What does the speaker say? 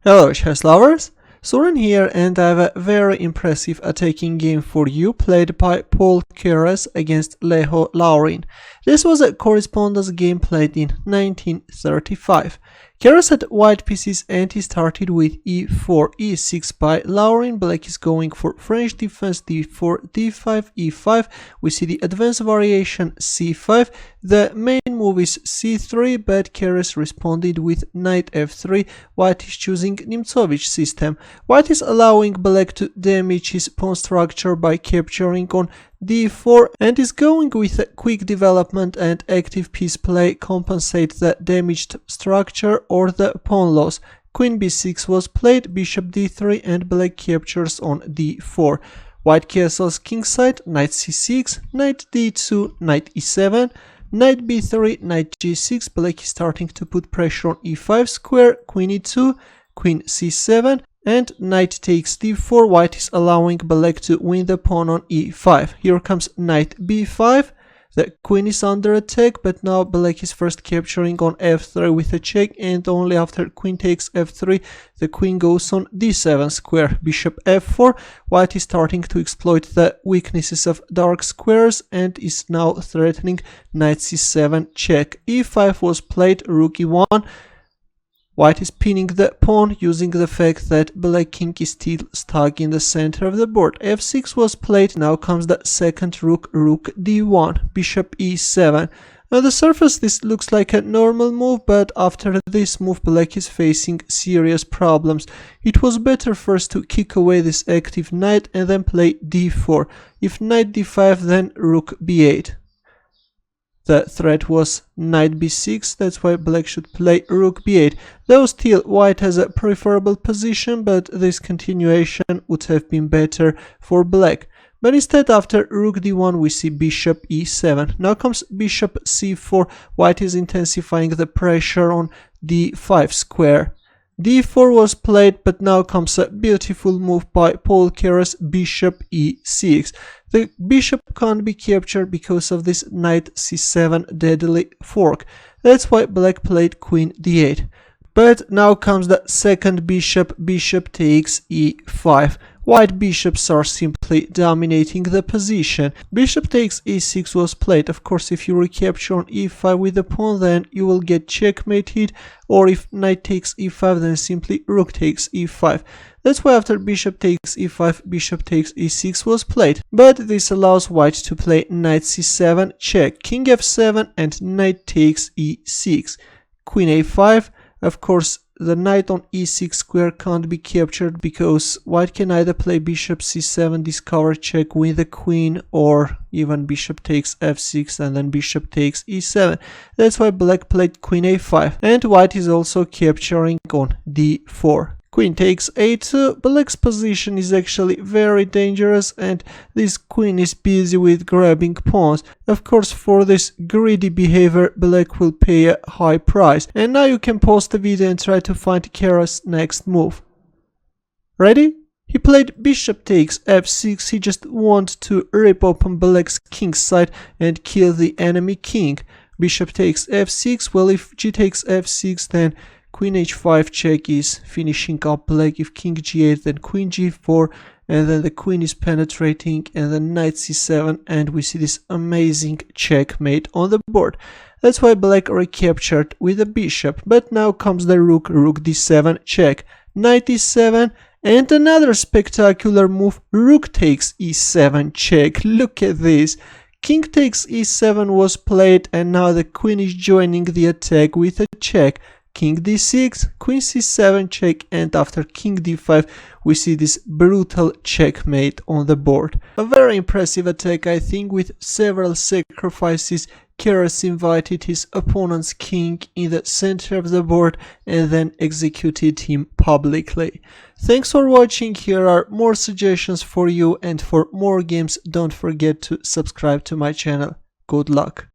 Hello chess lovers, Laurine here, and I have a very impressive attacking game for you played by Keres against Leho Laurine. This was a correspondence game played in 1935. Keres had white pieces and he started with e4, e6 by Laurine. Black is going for French defense, d4, d5, e5. We see the advanced variation c5. The main move is c3, but Keres responded with knight f3. White is choosing Nimzowitsch system. White is allowing black to damage his pawn structure by capturing on d4 and is going with a quick development and active piece play compensate the damaged structure or the pawn loss. Queen b6 was played, bishop d3, and black captures on d4. White castles kingside, knight c6, knight d2, knight e7, knight b3, knight g6. Black is starting to put pressure on e5 square, queen e2, queen c7, and knight takes d4. White is allowing black to win the pawn on e5. Here comes knight b5. The queen is under attack, but now black is first capturing on f3 with a check, and only after queen takes f3 the queen goes on d7 square, bishop f4. White is starting to exploit the weaknesses of dark squares and is now threatening knight c7 check. e5 was played, rook e1. White is pinning the pawn using the fact that black king is still stuck in the center of the board. f6 was played, now comes the second rook, rook d1, bishop e7. On the surface this looks like a normal move, but after this move black is facing serious problems. It was better first to kick away this active knight and then play d4. If knight d5 then rook b8. The threat was knight b6, that's why black should play rook b8. Though still white has a preferable position, but this continuation would have been better for black. But instead after rook d1 we see bishop e7. Now comes bishop c4, white is intensifying the pressure on d5 square. d4 was played, but now comes a beautiful move by Keres, bishop e6. The bishop can't be captured because of this knight c7 deadly fork. That's why black played queen d8. But now comes the second bishop, bishop takes e5. White bishops are simply dominating the position. Bishop takes e6 was played. Of course, if you recapture on e5 with the pawn, then you will get checkmated, or if knight takes e5, then simply rook takes e5. That's why after bishop takes e5, bishop takes e6 was played. But this allows white to play knight c7 check, king f7, and knight takes e6, queen a5. Of course, the knight on e6 square can't be captured because white can either play bishop c7, discover check, win the queen, or even bishop takes f6 and then bishop takes e7. That's why black played queen a5, and white is also capturing on d4. Queen takes a2. Black's position is actually very dangerous and this queen is busy with grabbing pawns. Of course, for this greedy behavior black will pay a high price. And now you can pause the video and try to find Keres' next move. Ready? He played bishop takes f6. He just wants to rip open black's king side and kill the enemy king. Bishop takes f6. Well, if g takes f6, then queen h5 check is finishing up black. If king g8, then queen g4, and then the queen is penetrating, and then knight c7, and we see this amazing checkmate on the board. That's why black recaptured with the bishop. But now comes the rook, rook d7 check, knight e7, and another spectacular move, rook takes e7 check. Look at this. King takes e7 was played, and now the queen is joining the attack with a check. King d6, queen c7 check, and after king d5 we see this brutal checkmate on the board. A very impressive attack, I think. With several sacrifices, Keres invited his opponent's king in the center of the board and then executed him publicly. Thanks for watching. Here are more suggestions for you, and for more games don't forget to subscribe to my channel. Good luck.